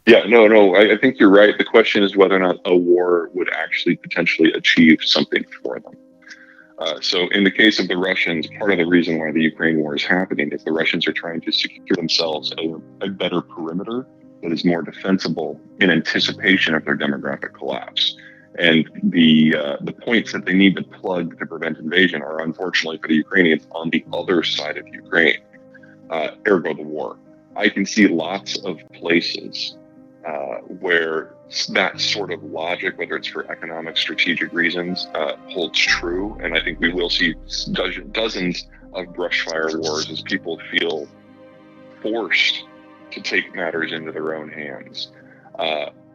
Yeah, no. I think you're right. The question is whether or not a war would actually potentially achieve something for them. So, in the case of the Russians, part of the reason why the Ukraine war is happening is the Russians are trying to secure themselves a better perimeter that is more defensible in anticipation of their demographic collapse. And the points that they need to plug to prevent invasion are, unfortunately for the Ukrainians, on the other side of Ukraine, ergo the war. I can see lots of places where that sort of logic, whether it's for economic, strategic reasons, holds true. And I think we will see dozens of brushfire wars as people feel forced to take matters into their own hands.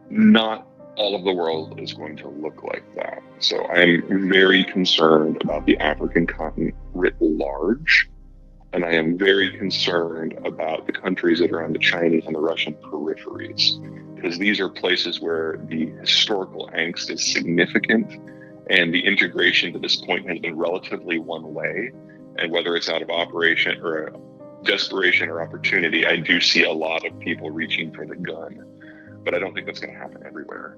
Not all of the world is going to look like that. So I'm very concerned about the African continent writ large. And I am very concerned about the countries that are on the Chinese and the Russian peripheries, because these are places where the historical angst is significant and the integration to this point has been relatively one way. And whether it's out of operation or desperation or opportunity, I do see a lot of people reaching for the gun. But I don't think that's going to happen everywhere.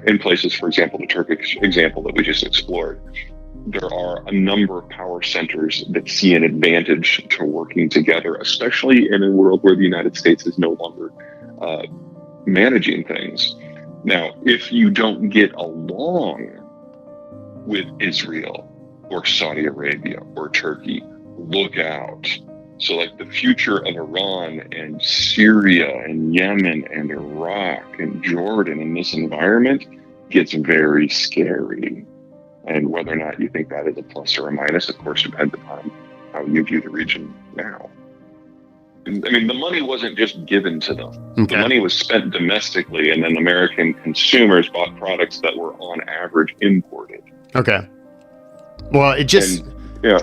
In places, for example, the Turkish example that we just explored, there are a number of power centers that see an advantage to working together, especially in a world where the United States is no longer managing things. Now, if you don't get along with Israel or Saudi Arabia or Turkey, look out. So like the future of Iran and Syria and Yemen and Iraq and Jordan in this environment gets very scary. And whether or not you think that is a plus or a minus, of course, depends upon how you view the region now. I mean, the money wasn't just given to them. Okay. The money was spent domestically, and then American consumers bought products that were on average imported. Okay. Well, it just... Yeah.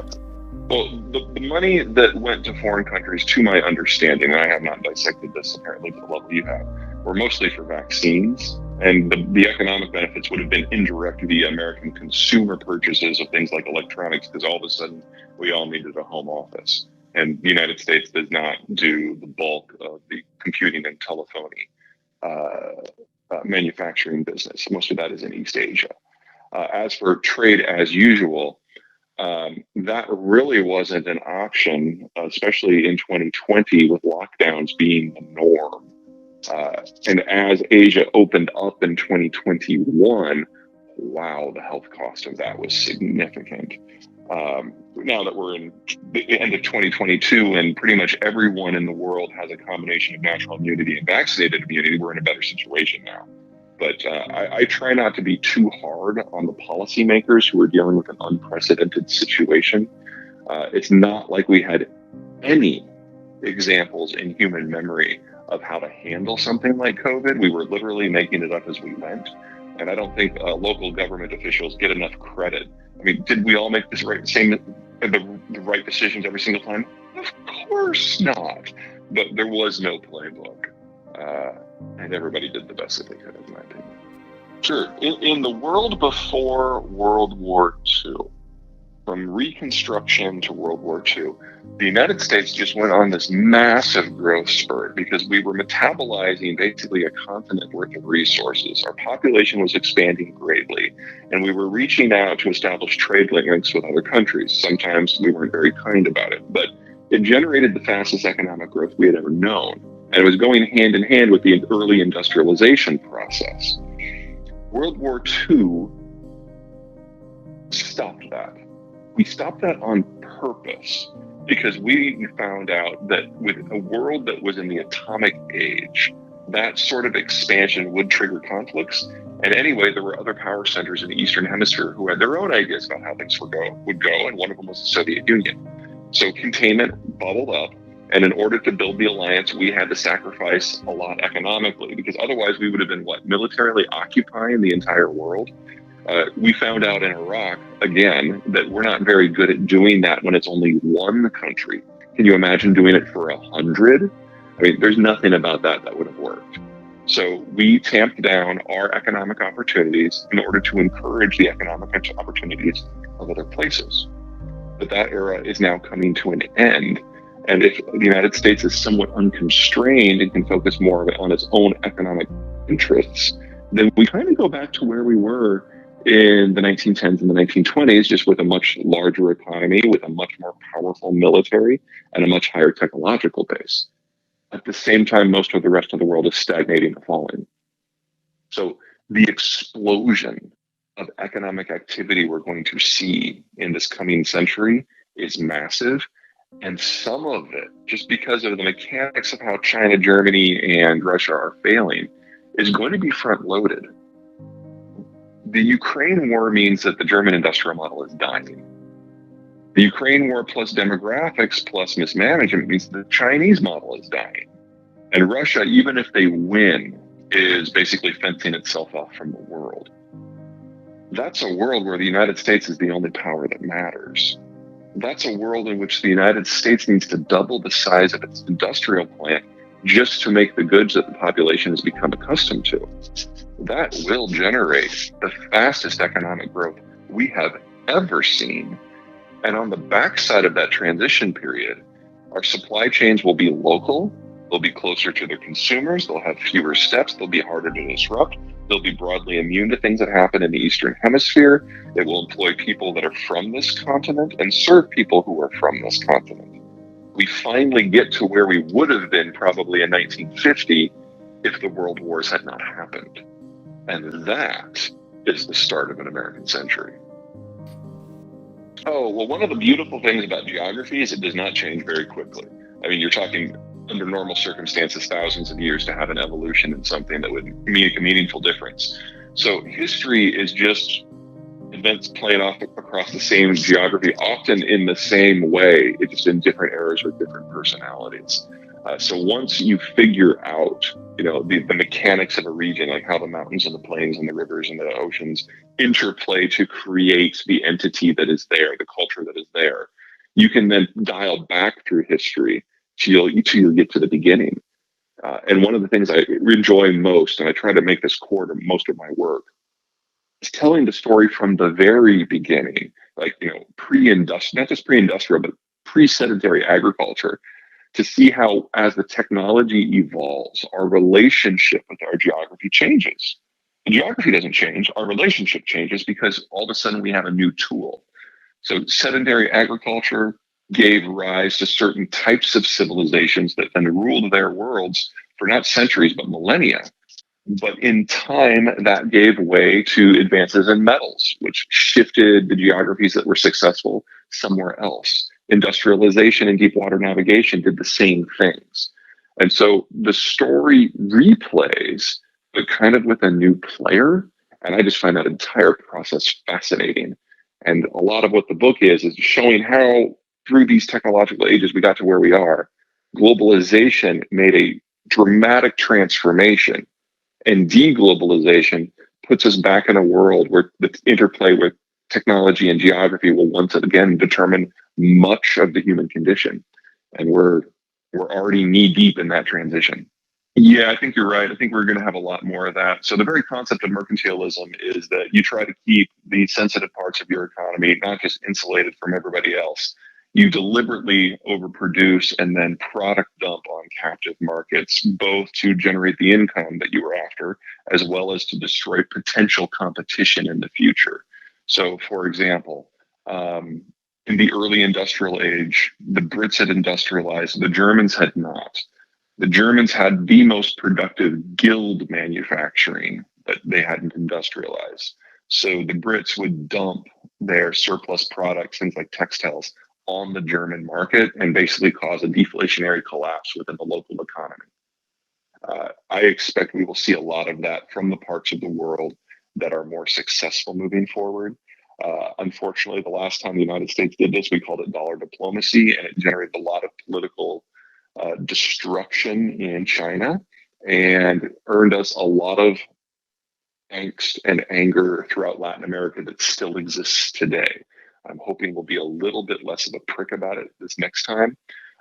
Well, the money that went to foreign countries, to my understanding, and I have not dissected this apparently to the level you have, were mostly for vaccines. And the economic benefits would have been indirect via American consumer purchases of things like electronics, because all of a sudden we all needed a home office. And the United States does not do the bulk of the computing and telephony manufacturing business. Most of that is in East Asia. As for trade as usual, that really wasn't an option, especially in 2020 with lockdowns being the norm. And as Asia opened up in 2021, wow, the health cost of that was significant. Now that we're in the end of 2022 and pretty much everyone in the world has a combination of natural immunity and vaccinated immunity, we're in a better situation now. But I try not to be too hard on the policymakers who are dealing with an unprecedented situation. It's not like we had any examples in human memory of how to handle something like COVID. We were literally making it up as we went. And I don't think local government officials get enough credit. I mean, did we all make the right decisions every single time? Of course not. But there was no playbook. And everybody did the best that they could, in my opinion. Sure. In the world before World War II, from Reconstruction to World War II, the United States just went on this massive growth spurt because we were metabolizing basically a continent worth of resources. Our population was expanding greatly, and we were reaching out to establish trade links with other countries. Sometimes we weren't very kind about it, but it generated the fastest economic growth we had ever known. And it was going hand in hand with the early industrialization process. World War II stopped that. We stopped that on purpose because we found out that with a world that was in the atomic age, that sort of expansion would trigger conflicts. And anyway, there were other power centers in the Eastern Hemisphere who had their own ideas about how things would go, and one of them was the Soviet Union. So containment bubbled up. And in order to build the alliance, we had to sacrifice a lot economically, because otherwise we would have been, militarily occupying the entire world. We found out in Iraq, again, that we're not very good at doing that when it's only one country. Can you imagine doing it for 100? I mean, there's nothing about that would have worked. So we tamped down our economic opportunities in order to encourage the economic opportunities of other places. But that era is now coming to an end. And if the United States is somewhat unconstrained and can focus more on its own economic interests, then we kind of go back to where we were in the 1910s and the 1920s, just with a much larger economy, with a much more powerful military, and a much higher technological base. At the same time, most of the rest of the world is stagnating or falling. So the explosion of economic activity we're going to see in this coming century is massive. And some of it, just because of the mechanics of how China, Germany, and Russia are failing, is going to be front loaded. The Ukraine war means that the German industrial model is dying. The Ukraine war plus demographics plus mismanagement means the Chinese model is dying. And Russia, even if they win, is basically fencing itself off from the world. That's a world where the United States is the only power that matters. That's a world in which the United States needs to double the size of its industrial plant just to make the goods that the population has become accustomed to. That will generate the fastest economic growth we have ever seen. And on the backside of that transition period, our supply chains will be local, they'll be closer to their consumers, they'll have fewer steps, they'll be harder to disrupt, they'll be broadly immune to things that happen in the Eastern Hemisphere. It will employ people that are from this continent and serve people who are from this continent. We finally get to where we would have been probably in 1950 if the world wars had not happened. And that is the start of an American century. Oh, well, one of the beautiful things about geography is it does not change very quickly. I mean, you're talking under normal circumstances, thousands of years to have an evolution in something that would make a meaningful difference. So history is just events playing off across the same geography, often in the same way, it's just in different eras with different personalities. So once you figure out, the mechanics of a region, like how the mountains and the plains and the rivers and the oceans interplay to create the entity that is there, the culture that is there, you can then dial back through history till you get to the beginning. And one of the things I enjoy most, and I try to make this core to most of my work, is telling the story from the very beginning, like, pre-industrial, not just pre-industrial, but pre-sedentary agriculture, to see how, as the technology evolves, our relationship with our geography changes. The geography doesn't change, our relationship changes because all of a sudden we have a new tool. So sedentary agriculture gave rise to certain types of civilizations that then ruled their worlds for not centuries, but millennia. But in time, that gave way to advances in metals, which shifted the geographies that were successful somewhere else. Industrialization and deep water navigation did the same things. And so the story replays, but kind of with a new player. And I just find that entire process fascinating. And a lot of what the book is showing how through these technological ages we got to where we are. Globalization made a dramatic transformation, and deglobalization puts us back in a world where the interplay with technology and geography will once again determine much of the human condition. And we're already knee deep in that transition. Yeah, I think you're right. I think we're going to have a lot more of that. So the very concept of mercantilism is that you try to keep the sensitive parts of your economy not just insulated from everybody else. You deliberately overproduce and then product dump on captive markets, both to generate the income that you were after, as well as to destroy potential competition in the future. So, for example, in the early industrial age, the Brits had industrialized, the Germans had not. The Germans had the most productive guild manufacturing, but they hadn't industrialized. So the Brits would dump their surplus products, things like textiles, on the German market and basically cause a deflationary collapse within the local economy. I expect we will see a lot of that from the parts of the world that are more successful moving forward. Unfortunately, the last time the United States did this, we called it dollar diplomacy, and it generated a lot of political destruction in China and earned us a lot of angst and anger throughout Latin America that still exists today. I'm hoping we'll be a little bit less of a prick about it this next time,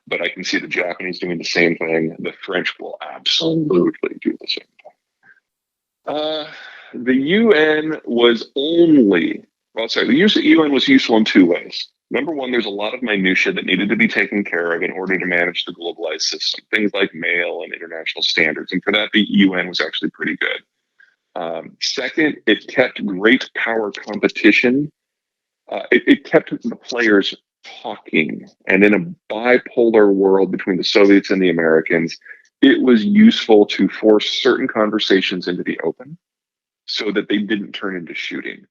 but I can see the Japanese doing the same thing. The French will absolutely do the same thing. The UN was the UN was useful in two ways. Number one, there's a lot of minutia that needed to be taken care of in order to manage the globalized system, things like mail and international standards. And for that, the UN was actually pretty good. Second, it kept great power competition. It kept the players talking. And in a bipolar world between the Soviets and the Americans, it was useful to force certain conversations into the open so that they didn't turn into shooting.